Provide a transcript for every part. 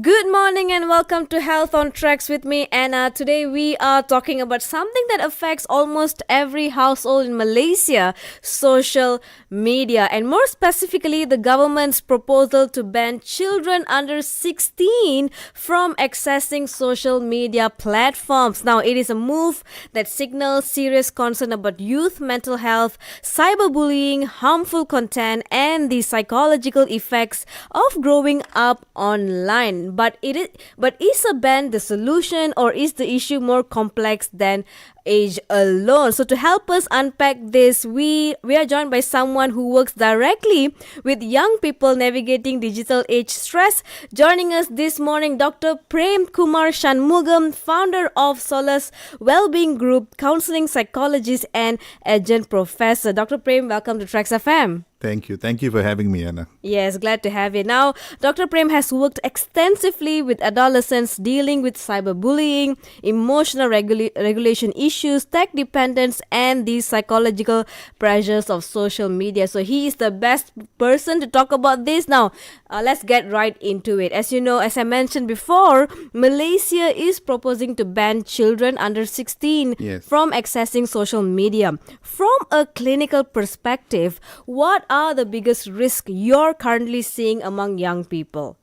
Good morning and welcome to Health on Traxx with me, Anna. Today we are talking about something that affects almost every household in Malaysia, social media, and more specifically the government's proposal to ban children under 16 from accessing social media platforms. Now, it is a move that signals serious concern about youth mental health, cyberbullying, harmful content, and the psychological effects of growing up online. But is a ban the solution, or is the issue more complex than age alone? So to help us unpack this, we are joined by someone who works directly with young people navigating digital age stress. Joining us this morning, Dr. Prem Kumar Shanmugam, founder of Solace Wellbeing Group, counseling psychologist and adjunct professor. Dr. Prem, welcome to TRAXXfm. Thank you. Thank you for having me, Anna. Yes, glad to have you. Now, Dr. Prem has worked extensively with adolescents dealing with cyberbullying, emotional regulation issues, tech dependence, and the psychological pressures of social media. So he is the best person to talk about this. Now, let's get right into it. As you know, as I mentioned before, Malaysia is proposing to ban children under 16 from accessing social media. From a clinical perspective, what are the biggest risks you're currently seeing among young people?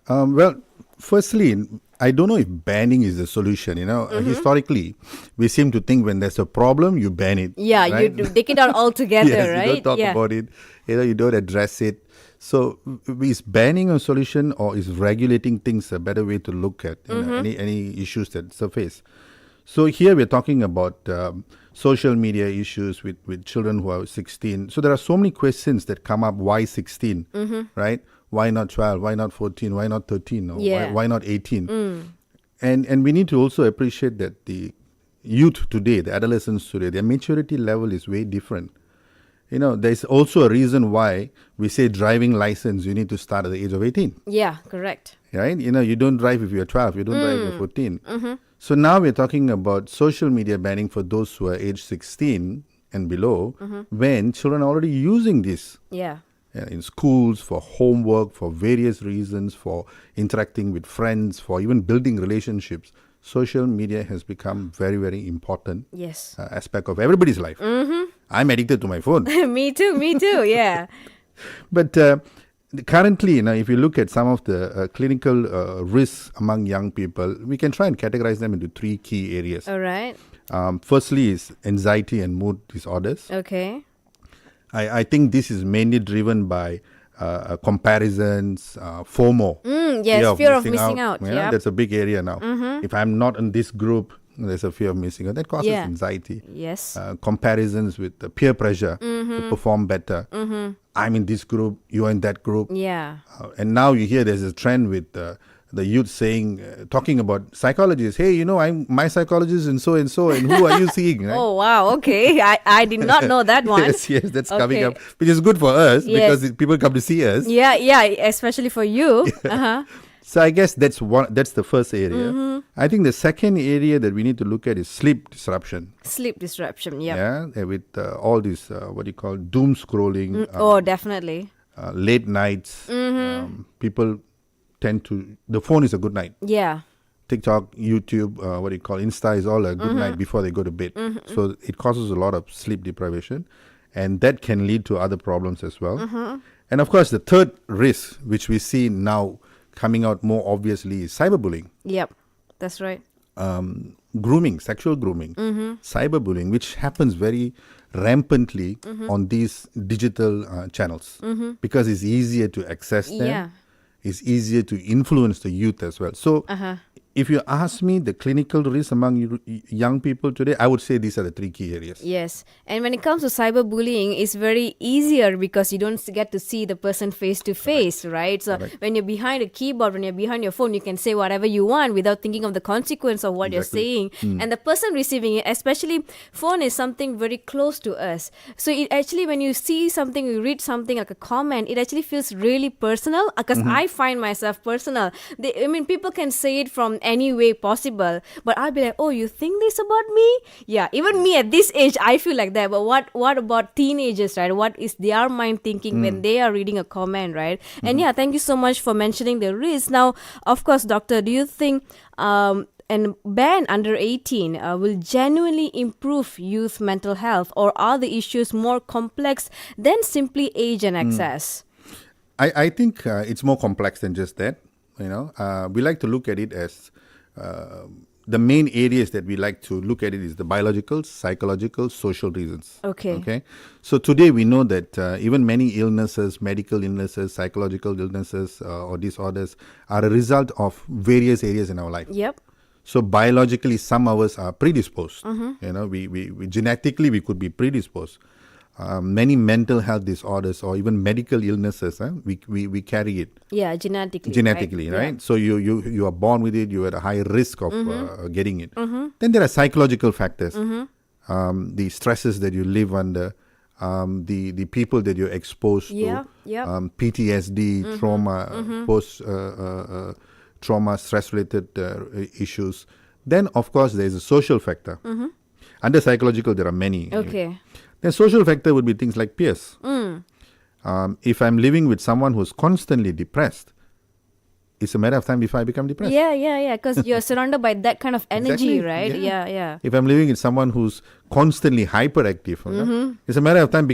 Well, firstly, I don't know if banning is the solution. Historically, we seem to think when there's a problem, you ban it. Yeah, right? you take it out altogether, yes, right? You don't talk about it. You don't address it. So, is banning a solution, or is regulating things a better way to look at any issues that surface? So here we're talking about social media issues with children who are 16. So there are so many questions that come up. Why 16, right? Why not 12? Why not 14? Why not 13? Or why not 18? And we need to also appreciate that the youth today, the adolescents today, their maturity level is way different. There's also a reason why we say driving license, you need to start at the age of 18. Yeah, correct. Right? You don't drive if you're 12. You don't drive if you're 14. So now we're talking about social media banning for those who are age 16 and below, when children are already using this. Yeah. In schools, for homework, for various reasons, for interacting with friends, for even building relationships. Social media has become very, very important aspect of everybody's life. I'm addicted to my phone. Me too, yeah. But currently, if you look at some of the clinical risks among young people, we can try and categorize them into three key areas. All right. Firstly is anxiety and mood disorders. Okay. I think this is mainly driven by comparisons, FOMO. Fear of missing out. Yeah, that's a big area now. If I'm not in this group, there's a fear of missing out. That causes anxiety. Yes. Comparisons with the peer pressure to perform better. I'm in this group, you're in that group. Yeah. And now you hear there's a trend with the youth saying, talking about psychologists. Hey, my psychologist and so, and who are you seeing? Right? Oh, wow. Okay. I did not know that one. yes, that's coming up, which is good for us because people come to see us. Yeah, especially for you. So I guess that's the first area. I think the second area that we need to look at is sleep disruption. Sleep disruption, yeah. Yeah, with all this, what you call doom scrolling. Definitely. Late nights. People tend to, the phone is a good night. Yeah. TikTok, YouTube, Insta is all a good night before they go to bed. So it causes a lot of sleep deprivation, and that can lead to other problems as well. And of course, the third risk, which we see now coming out more obviously, is cyberbullying. Yep, that's right. Grooming, sexual grooming, cyberbullying, which happens very rampantly on these digital channels because it's easier to access them. Yeah. It's easier to influence the youth as well. So if you ask me the clinical risk among young people today, I would say these are the three key areas. Yes. And when it comes to cyberbullying, it's very easier because you don't get to see the person face to face, right? So when you're behind a keyboard, when you're behind your phone, you can say whatever you want without thinking of the consequence of what you're saying. And the person receiving it, especially phone, is something very close to us. So it actually, when you see something, you read something like a comment, it actually feels really personal because I find myself personal. People can say it from any way possible. But I'll be like, oh, you think this about me? Yeah, even me at this age, I feel like that. But what about teenagers, right? What is their mind thinking when they are reading a comment, right? And yeah, thank you so much for mentioning the risk. Now, of course, doctor, do you think an ban under 18 will genuinely improve youth mental health, or are the issues more complex than simply age and access? I think it's more complex than just that. We like to look at it as the main areas that we like to look at it is the biological, psychological, social reasons. Okay. So today we know that even many illnesses, medical illnesses, psychological illnesses or disorders are a result of various areas in our life. Yep. So biologically, some of us are predisposed. We genetically we could be predisposed. Many mental health disorders or even medical illnesses, we carry it. Yeah, genetically, right? Yeah. So you are born with it. You are at a high risk of getting it. Then there are psychological factors, the stresses that you live under, the people that you're exposed to, PTSD, trauma, post trauma, stress-related issues. Then, of course, there is a social factor. Under psychological, there are many. Okay. The social factor would be things like peers. If I'm living with someone who's constantly depressed, it's a matter of time before I become depressed. Yeah. Because you're surrounded by that kind of energy, Exactly, right? yeah. Yeah. If I'm living with someone who's constantly hyperactive, it's a matter of time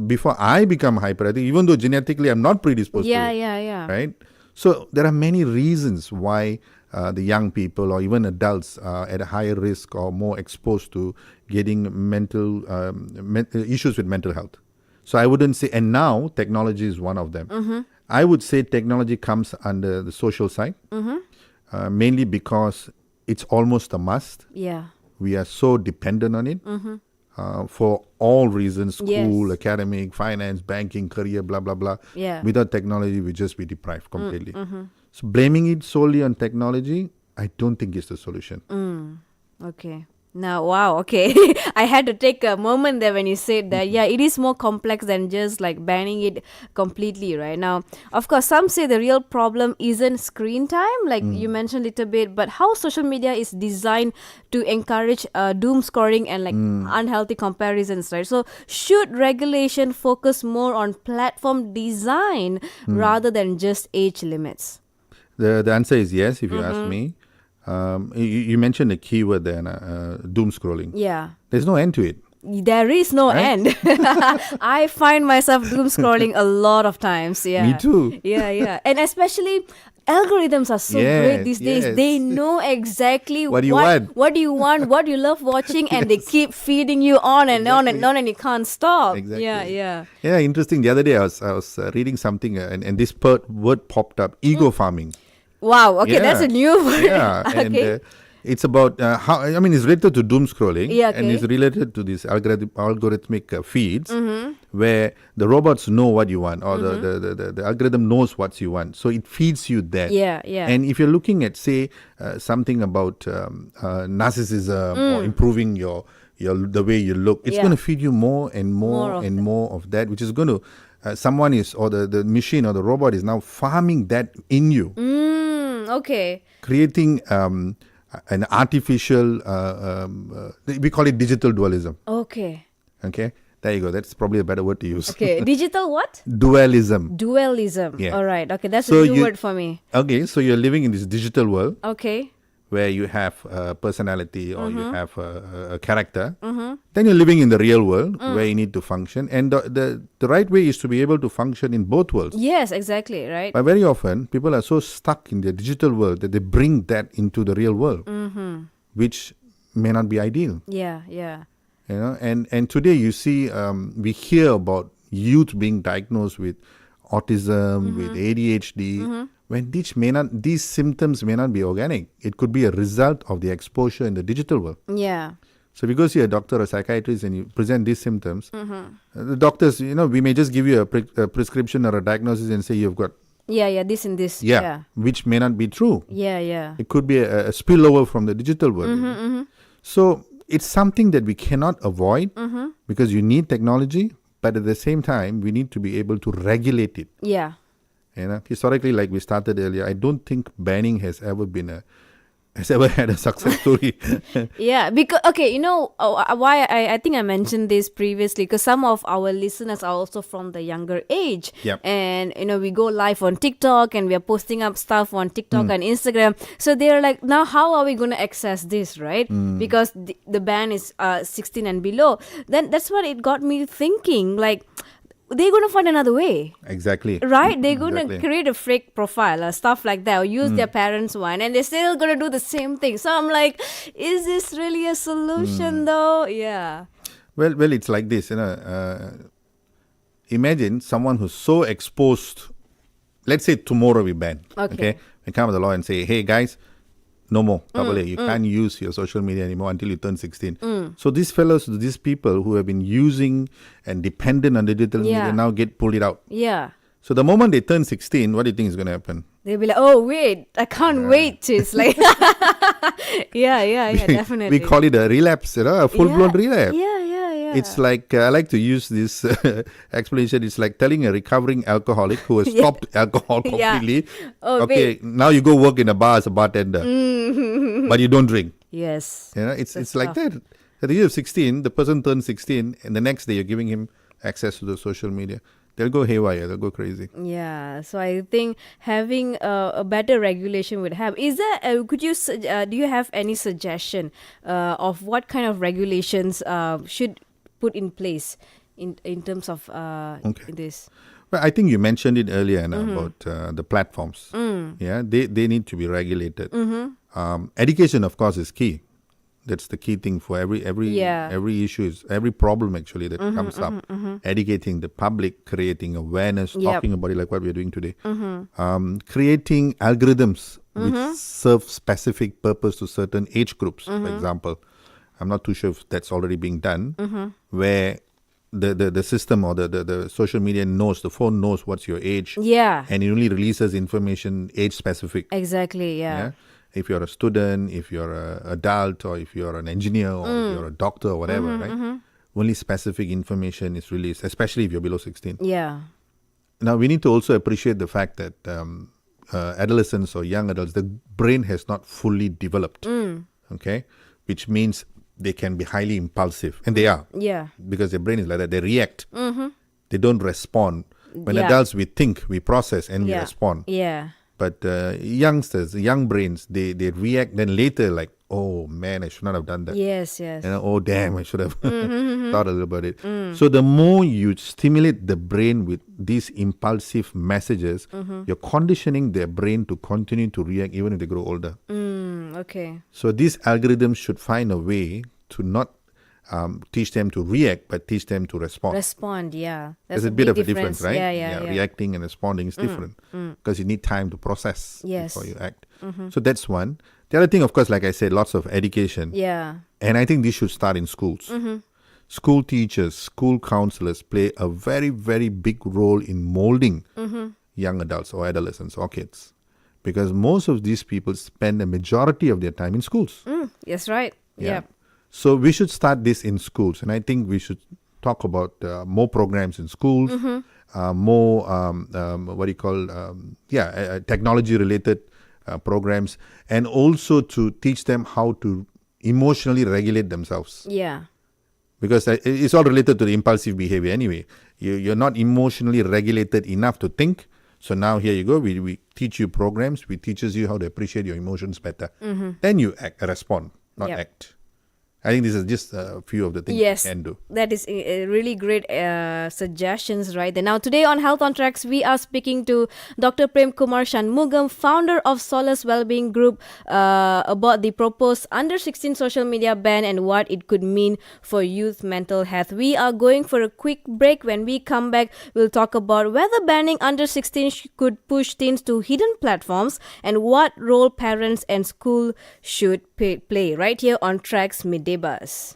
before I become hyperactive, even though genetically I'm not predisposed to it. Yeah. Right? So there are many reasons why the young people or even adults are at a higher risk or more exposed to getting mental issues with mental health. So I wouldn't say, and now technology is one of them. I would say technology comes under the social side, mainly because it's almost a must. Yeah. We are so dependent on it for all reasons, school, Yes. academic, finance, banking, career, blah, blah, blah. Yeah. Without technology, we just be deprived completely. So blaming it solely on technology, I don't think is the solution. Okay. Now, wow, okay. I had to take a moment there when you said that. Yeah, it is more complex than just like banning it completely, right? Now, of course, some say the real problem isn't screen time, like you mentioned a little bit, but how social media is designed to encourage doom scrolling and like unhealthy comparisons, right? So, should regulation focus more on platform design rather than just age limits? The answer is yes, if you ask me. You mentioned a keyword there, doom scrolling. Yeah. There's no end to it. There is no end. I find myself doom scrolling a lot of times. Yeah. Me too. Yeah. And especially algorithms are so great these days. Yes. They know exactly What do you want? what do you want, what you love watching, and they keep feeding you on and on and on, and you can't stop. Exactly. Yeah. Yeah, interesting. The other day I was reading something and this word popped up, ego farming. Wow. Okay, that's a new word. Yeah, Okay. and it's about how, I mean, it's related to doom scrolling. Yeah, And okay. it's related to these algorithmic feeds where the robots know what you want, or the algorithm knows what you want. So it feeds you that. Yeah. And if you're looking at, say, something about narcissism or improving the way you look, it's going to feed you more and more of that, which is going to, someone is, or the machine or the robot is now farming that in you. Okay. Creating an artificial, we call it digital dualism. Okay. Okay, there you go. That's probably a better word to use. Okay. Digital what? Dualism. Dualism. Yeah. All right. Okay, that's So a new you- word for me. Okay, so you're living in this digital world Okay. where you have a personality or you have a character. Then you're living in the real world where you need to function. And the right way is to be able to function in both worlds. Yes, exactly. Right. But very often, people are so stuck in their digital world that they bring that into the real world, which may not be ideal. Yeah. And today you see, we hear about youth being diagnosed with autism, with ADHD, when these symptoms may not be organic. It could be a result of the exposure in the digital world. Yeah. So if you go see a doctor or psychiatrist and you present these symptoms, the doctors, we may just give you a prescription or a diagnosis and say you've got, Yeah. This and this. which may not be true. Yeah. It could be a spillover from the digital world. So it's something that we cannot avoid because you need technology, but at the same time, we need to be able to regulate it. Yeah. Historically, like we started earlier, I don't think banning has ever been has ever had a success story. Yeah, because okay, why I think I mentioned this previously because some of our listeners are also from the younger age, Yep. and we go live on TikTok and we are posting up stuff on TikTok and Instagram. So they're like, now how are we going to access this, right? Because the ban is 16 and below. Then that's what it got me thinking. Like, they're going to find another way. Exactly. Right, they're gonna Exactly. create a fake profile or stuff like that, or use their parents' one, and they're still gonna do the same thing. So I'm like, is this really a solution, though? Yeah. Well, it's like this. Imagine someone who's so exposed. Let's say tomorrow we ban. Okay. We come with the law and say, hey guys, no more. Tak boleh. You can't use your social media anymore until you turn 16. So these fellows, these people who have been using and dependent on digital Yeah. media now get pulled it out. Yeah. So the moment they turn 16, what do you think is going to happen? They'll be like, oh wait, I can't wait to. It's like, yeah, definitely. We call it a relapse, a full-blown relapse. Yeah. It's like, I like to use this explanation. It's like telling a recovering alcoholic who has stopped alcohol Yeah. completely. Oh, Okay, now you go work in a bar as a bartender, but you don't drink. Yes. It's like that. At the age of 16, the person turns 16, and the next day you're giving him access to the social media. They'll go haywire. They'll go crazy. Yeah, so I think having a better regulation would help. Is there? Do you have any suggestion of what kind of regulations should put in place in terms of Okay. this? Well, I think you mentioned it earlier Anna, about the platforms. Yeah, they need to be regulated. Education, of course, is key. That's the key thing for every Yeah. issue, every problem actually that comes up. Educating the public, creating awareness, Yep. talking about it like what we're doing today. Creating algorithms which serve specific purpose to certain age groups. For example, I'm not too sure if that's already being done, where the system or the social media knows, the phone knows what's your age, Yeah, and it only releases information age specific. exactly. Yeah. Yeah. If you're a student, if you're an adult, or if you're an engineer, or if you're a doctor, or whatever, right? Only specific information is released, especially if you're below 16. Yeah. Now, we need to also appreciate the fact that adolescents or young adults, the brain has not fully developed, okay? Which means they can be highly impulsive, and they are, Yeah. because their brain is like that. They react. They don't respond. When Yeah. adults, we think, we process, and we Yeah. respond. Yeah. But youngsters, young brains, they react. Then later, like, oh man, I should not have done that. Yes. Oh damn, I should have thought a little about it. So the more you stimulate the brain with these impulsive messages, you're conditioning their brain to continue to react even if they grow older. Okay. So these algorithms should find a way to not teach them to react, but teach them to respond. Respond. Yeah. There's a bit big of a difference, right? Yeah. Reacting and responding is different because you need time to process Yes. before you act. So that's one. The other thing, of course, like I said, lots of education. Yeah. And I think this should start in schools. School teachers, school counselors play a very, very big role in molding young adults or adolescents or kids. Because most of these people spend a majority of their time in schools. Yes. Right. Yeah. So we should start this in schools. And I think we should talk about more programs in schools, more, technology-related programs, and also to teach them how to emotionally regulate themselves. Yeah. Because it's all related to the impulsive behavior anyway. You're not emotionally regulated enough to think. So now here you go. We teach you programs. We teaches you how to appreciate your emotions better. Then you respond, not Yep. act. I think this is just a few of the things Yes, you can do. that is really great suggestions right there. Now, today on Health on Tracks, we are speaking to Dr. Prem Kumar Shanmugam, founder of Solace Wellbeing Group, about the proposed under 16 social media ban and what it could mean for youth mental health. We are going for a quick break. When we come back, we'll talk about whether banning under 16 could push teens to hidden platforms and what role parents and school should play right here on Traxx Midday Bus.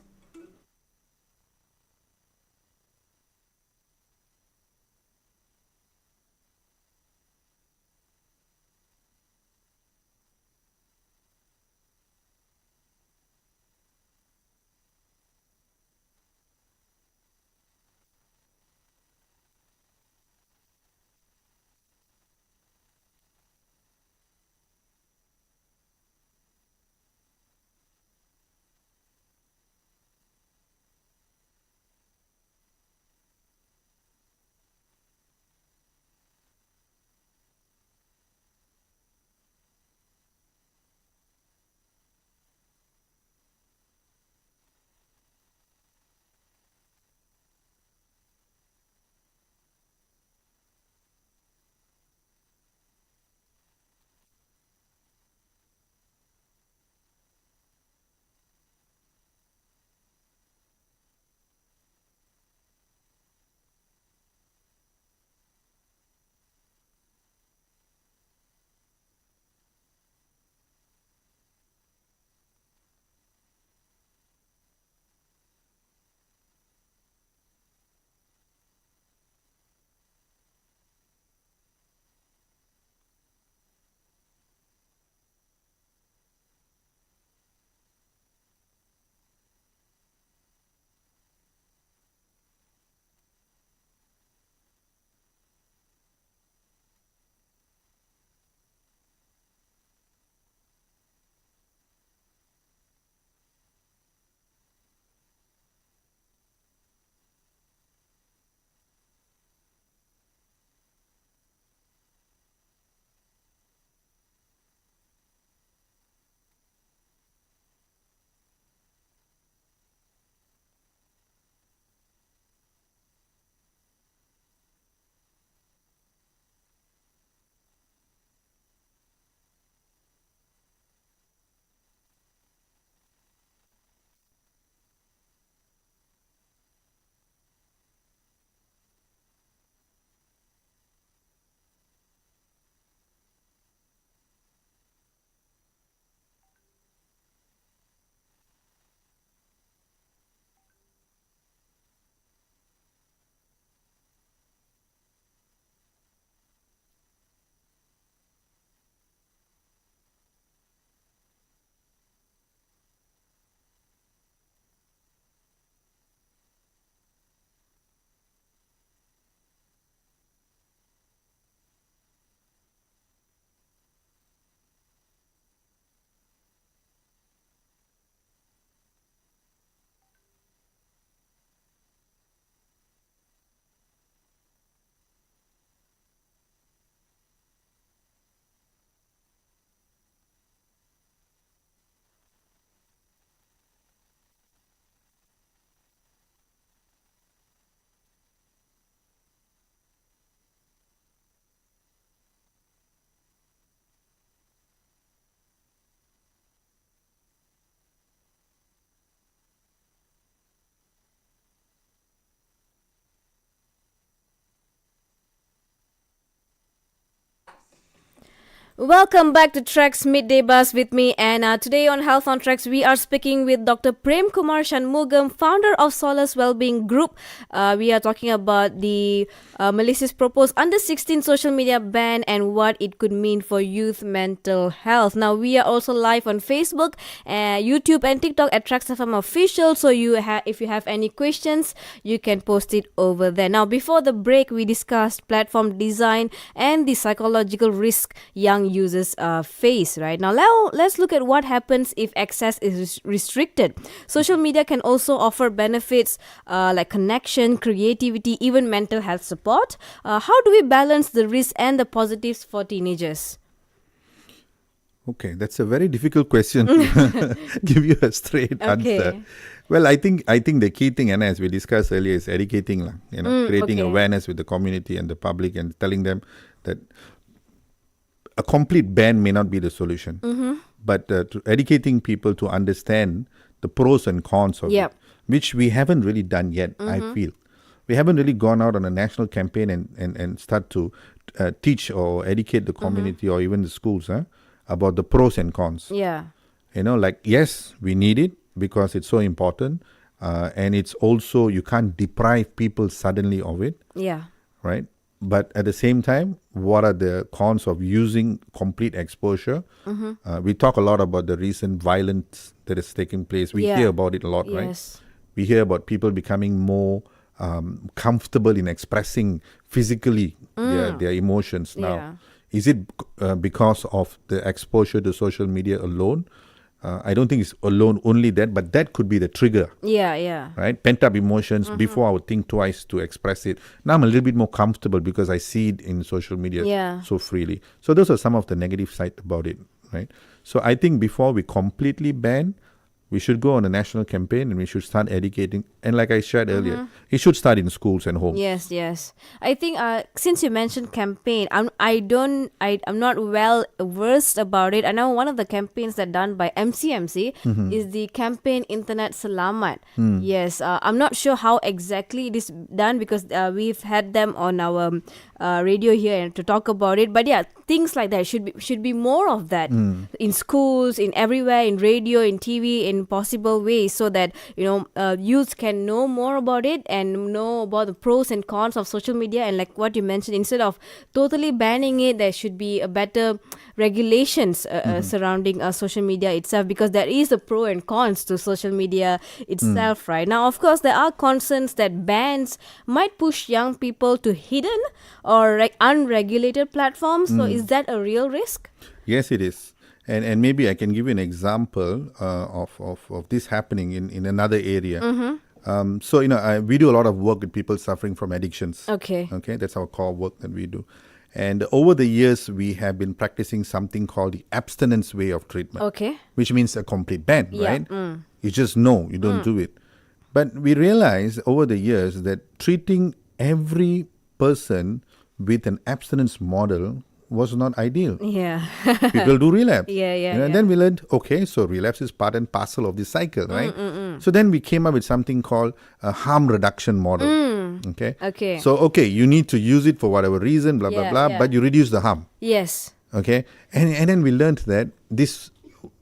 Welcome back to Traxx Midday Buzz with me, Anna. Today on Health on Traxx, we are speaking with Dr. Prem Kumar Shanmugam, founder of Solace Wellbeing Group. We are talking about the Malaysia's proposed under 16 social media ban and what it could mean for youth mental health. Now, we are also live on Facebook, YouTube, and TikTok at TRAXXfm Official. So, if you have any questions, you can post it over there. Now, before the break, we discussed platform design and the psychological risk young users face. Right now, let's look at what happens if access is restricted. Social media can also offer benefits like connection, creativity, even mental health support. How do we balance the risks and the positives for teenagers? Okay, that's a very difficult question to give you a straight answer. Well, I think the key thing, and as we discussed earlier, is educating, creating awareness with the community and the public, and telling them that a complete ban may not be the solution, but to educating people to understand the pros and cons of it, which we haven't really done yet. I feel we haven't really gone out on a national campaign and start to teach or educate the community or even the schools about the pros and cons. Yes, we need it because it's so important, and it's also, you can't deprive people suddenly of it, right? But at the same time, what are the cons of using complete exposure? We talk a lot about the recent violence that is taking place. We hear about it a lot, right? We hear about people becoming more comfortable in expressing physically their emotions now. Is it because of the exposure to social media alone? I don't think it's alone only that, but that could be the trigger. Right? Pent up emotions. Before I would think twice to express it. Now I'm a little bit more comfortable because I see it in social media so freely. So those are some of the negative side about it, right? So I think before we completely ban, we should go on a national campaign and we should start educating. And like I shared earlier, it should start in schools and homes. Yes. I think since you mentioned campaign, I'm not well versed about it. I know one of the campaigns that done by MCMC is the campaign Internet Selamat. Yes, I'm not sure how exactly it is done because we've had them on our radio here to talk about it. But yeah, things like that should be more of that in schools, in everywhere, in radio, in TV, in possible ways, so that youth can know more about it and know about the pros and cons of social media. And like what you mentioned, instead of totally banning it, there should be a better regulations surrounding social media itself, because there is a pro and cons to social media itself. Right now, of course, there are concerns that bans might push young people to hidden or unregulated platforms. So is that a real risk? Yes, it is. And maybe I can give you an example of this happening in another area. We do a lot of work with people suffering from addictions. Okay, that's our core work that we do. And over the years, we have been practicing something called the abstinence way of treatment, which means a complete ban, right? You just know, you don't do it. But we realized over the years that treating every person with an abstinence model was not ideal. People do relapse. And then we learned, so relapse is part and parcel of this cycle, right? So then we came up with something called a harm reduction model. So, you need to use it for whatever reason, blah, blah, blah, but you reduce the harm. And then we learned that this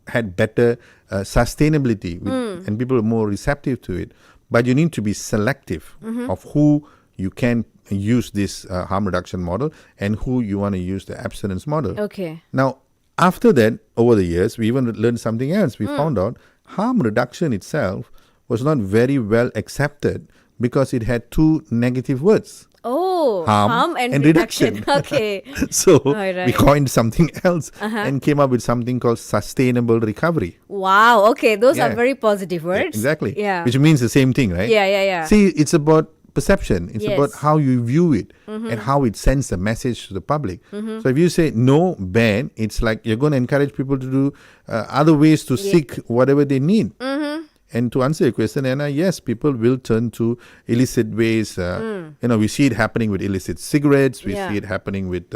had better sustainability and people were more receptive to it. But you need to be selective of who you can use this harm reduction model and who you want to use the abstinence model. Now, after that, over the years, we even learned something else. We found out harm reduction itself was not very well accepted because it had two negative words. Harm and reduction. So we coined something else and came up with something called sustainable recovery. Wow. Those are very positive words. Exactly. Which means the same thing, right? See, it's about perception. It's about how you view it and how it sends a message to the public. So if you say no ban, it's like you're going to encourage people to do other ways to seek whatever they need. And to answer your question, Anna, yes, people will turn to illicit ways. We see it happening with illicit cigarettes. We see it happening with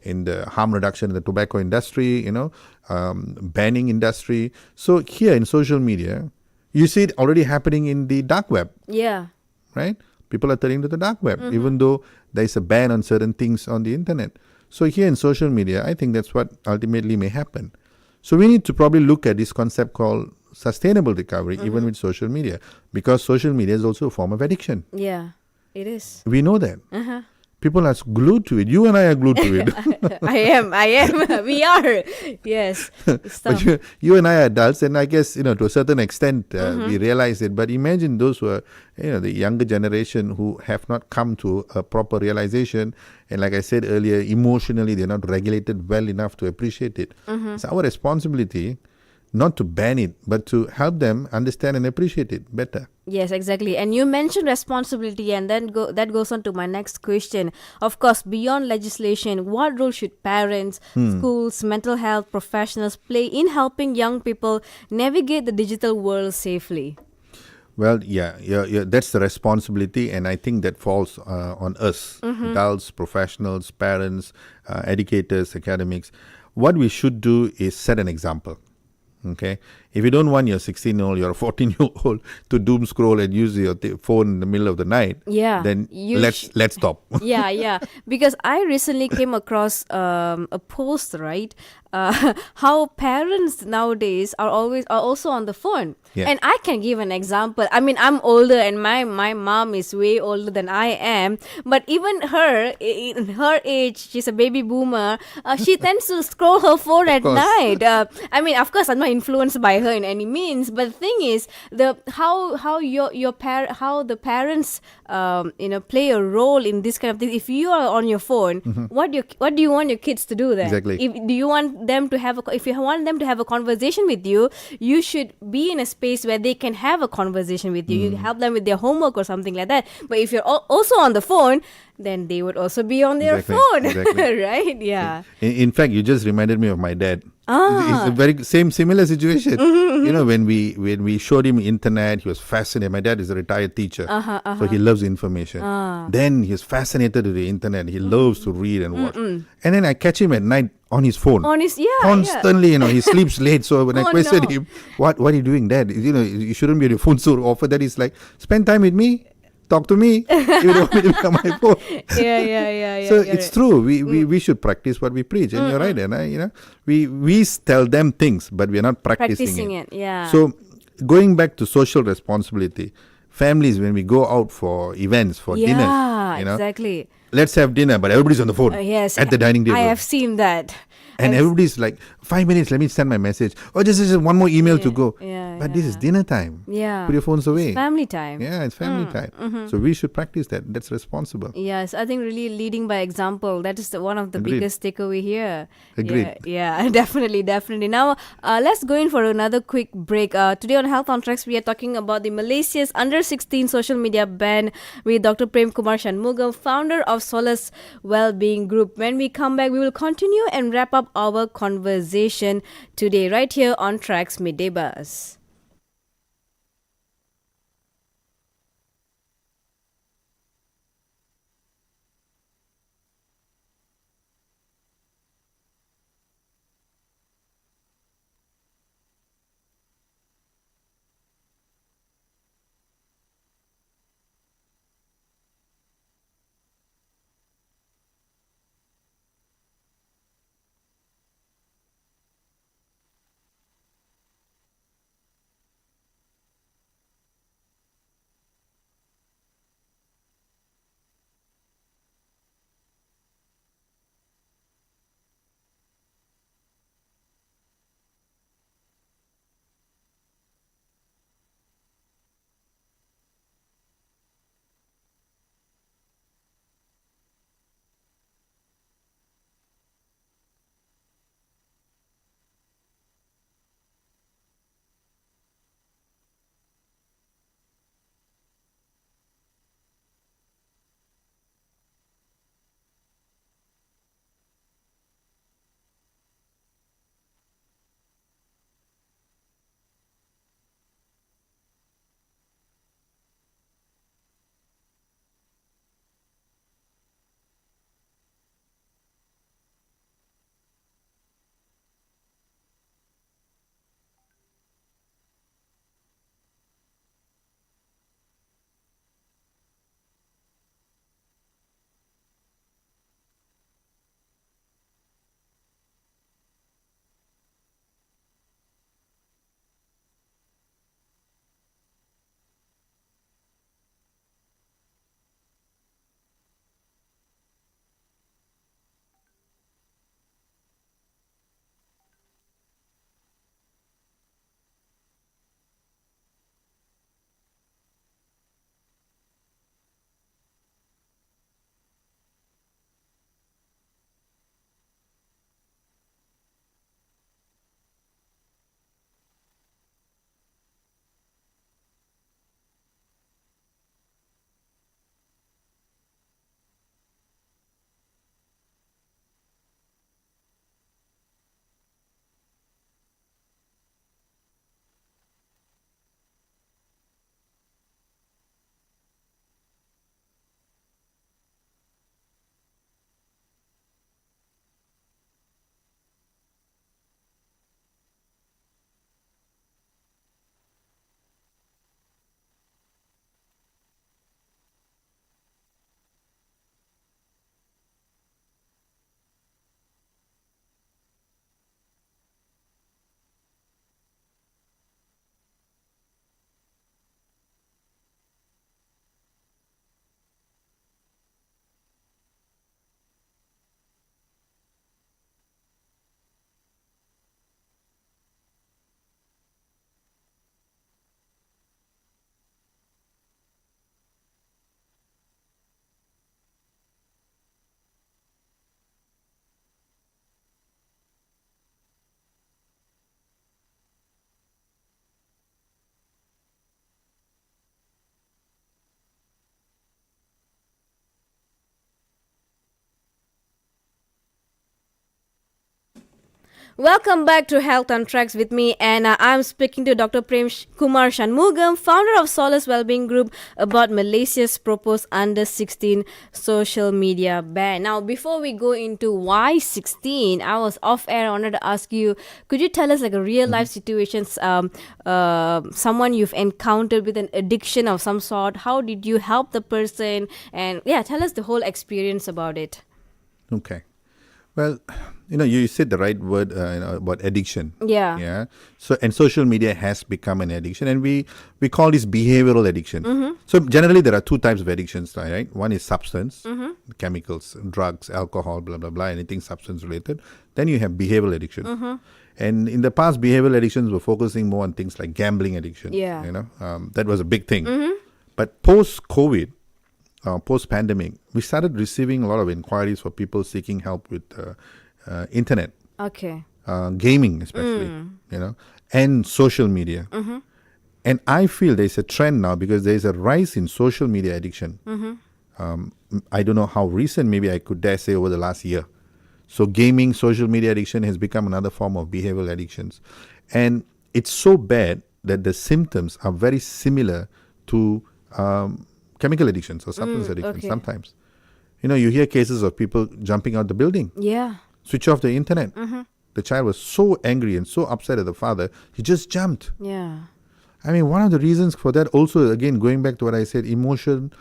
in the harm reduction in the tobacco industry, banning industry. So here in social media, you see it already happening in the dark web. Right? People are turning to the dark web, even though there is a ban on certain things on the internet. So here in social media, I think that's what ultimately may happen. So we need to probably look at this concept called sustainable recovery, even with social media, because social media is also a form of addiction. Yeah, it is. We know that. Uh-huh. People are glued to it. You and I are glued to it. I am. We are. Yes. It's But tough. you and I are adults, and I guess, to a certain extent, we realize it. But imagine those who are, the younger generation who have not come to a proper realization. And like I said earlier, emotionally, they're not regulated well enough to appreciate it. It's our responsibility not to ban it, but to help them understand and appreciate it better. Yes, exactly. And you mentioned responsibility, and then that goes on to my next question. Of course, beyond legislation, what role should parents, schools, mental health professionals play in helping young people navigate the digital world safely? Well, yeah, that's the responsibility, and I think that falls on us, adults, professionals, parents, educators, academics. What we should do is set an example. Okay, if you don't want your 16-year-old, your 14-year-old to doom scroll and use your phone in the middle of the night, Yeah, then let's stop. yeah, because I recently came across a post, right? How parents nowadays are also on the phone. Yeah. And I can give an example. I mean, I'm older, and my mom is way older than I am. But even her, in her age, she's a baby boomer. She tends to scroll her phone at course. night. I mean, of course, I'm not influenced by her in any means. But the thing is, how how the parents play a role in this kind of thing. If you are on your phone, what do you want your kids to do then? Exactly. Do you want them to if you want them to have a conversation with you, you should be in a space where they can have a conversation with you. You help them with their homework or something like that. But if you're also on the phone, then they would also be on their Exactly, phone. exactly. Right? Yeah. In fact, you just reminded me of my dad. Ah. It's a very similar situation. When we showed him internet, he was fascinated. My dad is a retired teacher, so he loves information. Then he's fascinated with the internet. He loves to read and watch. And then I catch him at night on his phone. Constantly, he sleeps late. So when I questioned him, what are you doing, Dad? You shouldn't be on your phone so often. That is like, spend time with me. Talk to me. You don't want me to become my phone. Yeah. So it's true. We should practice what we preach, and you're right. And we tell them things, but we're not practicing it. Yeah. So going back to social responsibility, families, when we go out for events, for dinners, exactly. let's have dinner, but everybody's on the phone. Yes, at the dining table. I have seen that. And everybody's like, 5 minutes, let me send my message. Or just one more email to go. But this is dinner time. Yeah. Put your phones away. It's family time. Yeah, it's family time. So we should practice that. That's responsible. Yes, I think really leading by example. That is one of the Agreed. biggest takeaway here. Agreed. Yeah, definitely. Now, let's go in for another quick break. Today on Health on Traxx, we are talking about the Malaysia's under 16 social media ban with Dr. Prem Kumar Shanmugam, founder of Solace Wellbeing Group. When we come back, we will continue and wrap up our conversation today right here on Traxx Midday Buzz. Welcome back to Health on Tracks with me, and I'm speaking to Dr. Kumar Shanmugam, founder of Solace Wellbeing Group, about Malaysia's proposed under 16 social media ban. Now, before we go into why 16, I was off air. I wanted to ask you, could you tell us like a real life situations, someone you've encountered with an addiction of some sort? How did you help the person? And yeah, tell us the whole experience about it. Okay. Well, you said the right word about addiction. Yeah. Yeah. So, and social media has become an addiction, and we call this behavioral addiction. So generally there are two types of addictions, right? One is substance, chemicals, drugs, alcohol, blah, blah, blah, anything substance related. Then you have behavioral addiction. And in the past, behavioral addictions were focusing more on things like gambling addiction. Yeah. That was a big thing. But post-COVID, post-pandemic, we started receiving a lot of inquiries for people seeking help with internet, Okay. gaming especially, and social media. And I feel there's a trend now because there's a rise in social media addiction. I don't know how recent, maybe I could dare say over the last year. So gaming, social media addiction has become another form of behavioral addictions. And it's so bad that the symptoms are very similar to chemical addictions or substance addictions sometimes. You hear cases of people jumping out the building. Yeah. Switch off the internet. The child was so angry and so upset at the father, he just jumped. Yeah. I mean, one of the reasons for that also, again, going back to what I said, emotional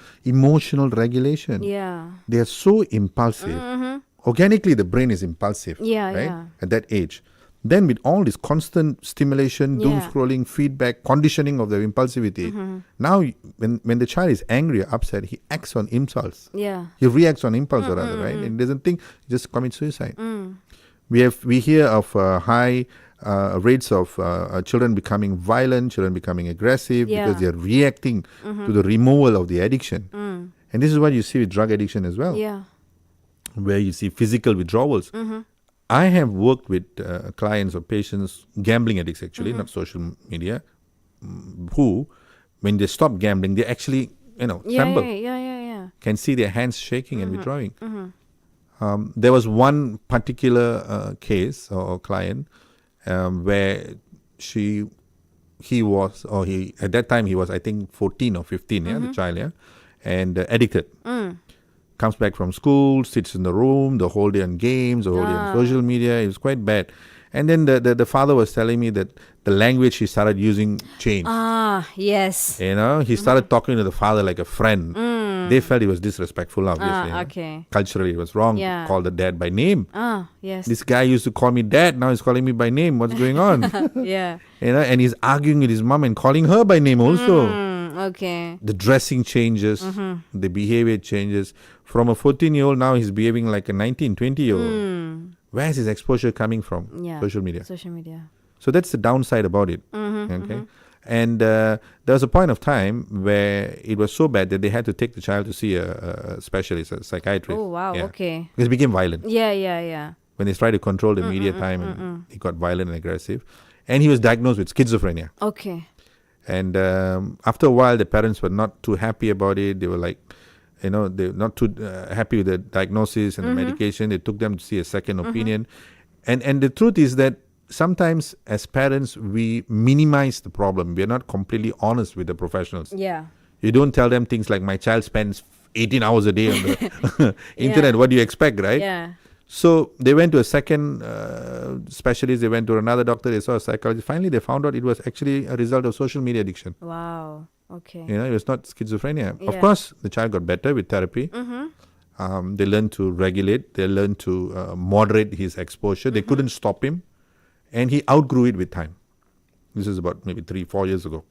regulation. Yeah. They are so impulsive. Organically, the brain is impulsive, Yeah, right? yeah. At that age. Then with all this constant stimulation, doom Yeah. scrolling, feedback, conditioning of their impulsivity, now when the child is angry or upset, he acts on impulse. Yeah. He reacts on impulse or rather, right? And doesn't think, just commit suicide. We hear of high rates of children becoming violent, children becoming aggressive Yeah. because they are reacting to the removal of the addiction. And this is what you see with drug addiction as well, Yeah. where you see physical withdrawals. I have worked with clients or patients, gambling addicts actually, not social media, who, when they stop gambling, they actually, tremble. Yeah. Can see their hands shaking and withdrawing. There was one particular case or client where at that time he was, I think, 14 or 15, the child, and addicted. Comes back from school, sits in the room the whole day on games, the whole day on social media. It was quite bad. And then the father was telling me that the language he started using changed. Yes. He started talking to the father like a friend. They felt he was disrespectful, obviously. Okay. Culturally, it was wrong Yeah. to call the dad by name. Yes. This guy used to call me dad, now he's calling me by name. What's going on? Yeah. And he's arguing with his mom and calling her by name also. Okay. The dressing changes, the behavior changes. From a 14-year-old, now he's behaving like a 19, 20-year-old. Where's his exposure coming from? Yeah. Social media. Social media. So that's the downside about it. Okay. And there was a point of time where it was so bad that they had to take the child to see a specialist, a psychiatrist. Oh, wow. Yeah. Okay. It became violent. Yeah. When they tried to control the media time, and he got violent and aggressive. And he was diagnosed with schizophrenia. Okay. And after a while, the parents were not too happy about it. They were like, they're not too happy with the diagnosis and the medication. They took them to see a second opinion. And the truth is that sometimes as parents, we minimize the problem. We are not completely honest with the professionals. Yeah. You don't tell them things like, my child spends 18 hours a day on the internet. What do you expect, right? Yeah. So they went to a second specialist. They went to another doctor. They saw a psychologist. Finally, they found out it was actually a result of social media addiction. Wow. Okay. It was not schizophrenia. Yeah. Of course, the child got better with therapy. They learned to regulate. They learned to moderate his exposure. They couldn't stop him. And he outgrew it with time. This is about maybe 3-4 years ago.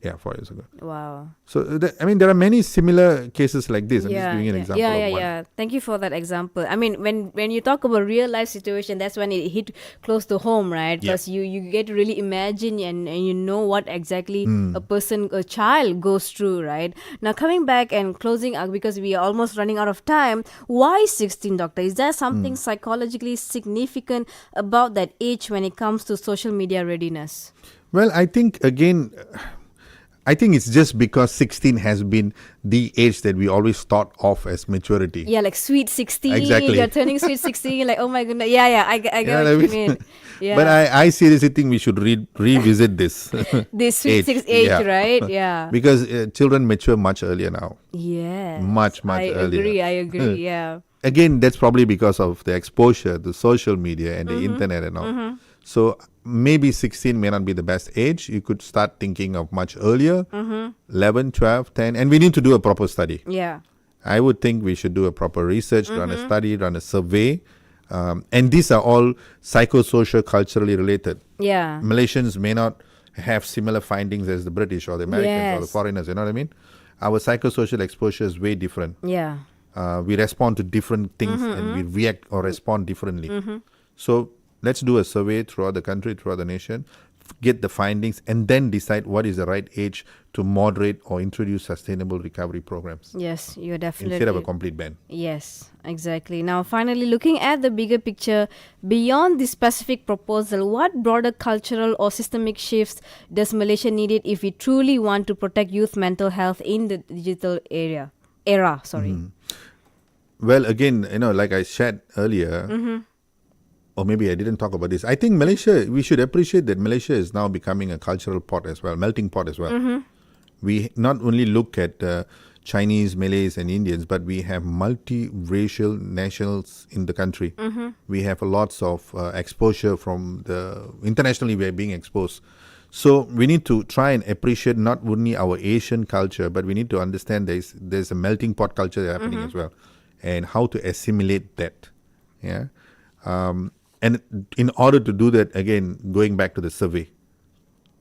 Yeah, 4 years ago. Wow. So, there are many similar cases like this. I'm just giving you an example of one. Yeah. Thank you for that example. I mean, when you talk about real life situation, that's when it hit close to home, right? Yeah. Because you get to really imagine and you know what exactly a child goes through, right? Now, coming back and closing up, because we are almost running out of time, why 16, doctor? Is there something psychologically significant about that age when it comes to social media readiness? Well, I think, again, I think it's just because 16 has been the age that we always thought of as maturity. Yeah, like sweet 16. Exactly. You're turning sweet 16. Like, oh my goodness. Yeah, I get You know what what I you mean? mean. Yeah. But I seriously think we should revisit this This sweet age. age, Yeah. right? Yeah. Because children mature much earlier now. Yes. Much I earlier. agree. Yeah. Again, that's probably because of the exposure to social media and the internet and all. So maybe 16 may not be the best age. You could start thinking of much earlier, 11, 12, 10. And we need to do a proper study. Yeah. I would think we should do a proper research, run a study, run a survey. And these are all psychosocial, culturally related. Yeah. Malaysians may not have similar findings as the British or the Americans or the Yes. foreigners, you know what I mean? Our psychosocial exposure is way different. Yeah. We respond to different things and we react or respond differently. So let's do a survey throughout the country, throughout the nation, get the findings, and then decide what is the right age to moderate or introduce sustainable recovery programs Yes, you're definitely. instead of a complete ban. Yes, exactly. Now, finally, looking at the bigger picture, beyond the specific proposal, what broader cultural or systemic shifts does Malaysia need it if we truly want to protect youth mental health in the digital era? Well, again, like I shared earlier, or maybe I didn't talk about this. I think Malaysia, we should appreciate that Malaysia is now becoming a cultural pot as well, melting pot as well. We not only look at Chinese, Malays, and Indians, but we have multi-racial nationals in the country. We have lots of exposure from internationally we are being exposed. So we need to try and appreciate not only our Asian culture, but we need to understand there's a melting pot culture happening as well, and how to assimilate that. Yeah. And in order to do that, again, going back to the survey,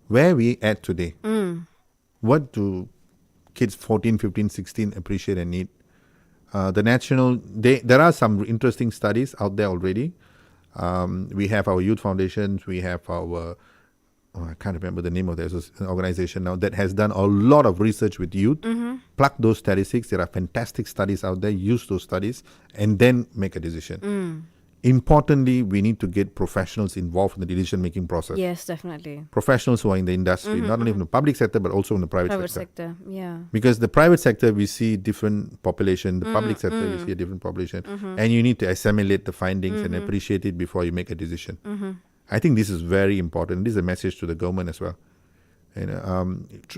where we at today, what do kids 14, 15, 16 appreciate and need? There are some interesting studies out there already. We have our youth foundations, we have our, I can't remember the name of the organization now, that has done a lot of research with youth. Plug those statistics. There are fantastic studies out there. Use those studies and then make a decision. Importantly, we need to get professionals involved in the decision-making process. Yes, definitely. Professionals who are in the industry, not only in the public sector, but also in the private sector. Yeah. Because the private sector, we see different population. The public sector, we see a different population. And you need to assimilate the findings and appreciate it before you make a decision. I think this is very important. This is a message to the government as well.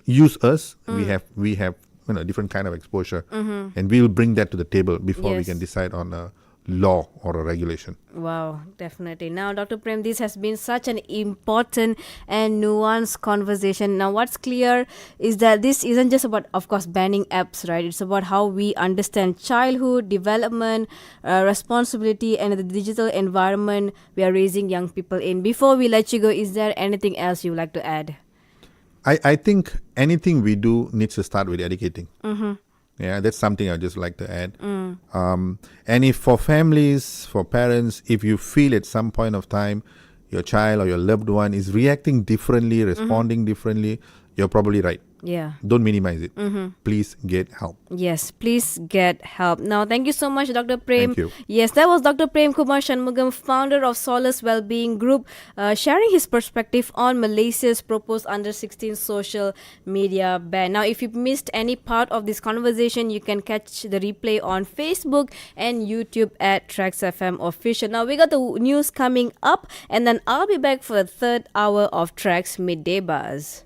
Use us. We have different kind of exposure. And we'll bring that to the table before we can decide on a law or a regulation. Wow, definitely. Now, Dr. Prem, this has been such an important and nuanced conversation. Now, what's clear is that this isn't just about, of course, banning apps, right? It's about how we understand childhood, development, responsibility, and the digital environment we are raising young people in. Before we let you go, is there anything else you would like to add? I think anything we do needs to start with educating. Yeah, that's something I'd just like to add. And if for families, for parents, if you feel at some point of time your child or your loved one is reacting differently, responding differently, you're probably right. Yeah. Don't minimize it. Please get help. Yes, please get help. Now, thank you so much, Dr. Prem. Thank you. Yes, that was Dr. Prem Kumar Shanmugam, founder of Solace Wellbeing Group, sharing his perspective on Malaysia's proposed under 16 social media ban. Now, if you missed any part of this conversation, you can catch the replay on Facebook and YouTube at TRAXXfm Official. Now, we got the news coming up, and then I'll be back for the third hour of Traxx Midday Buzz.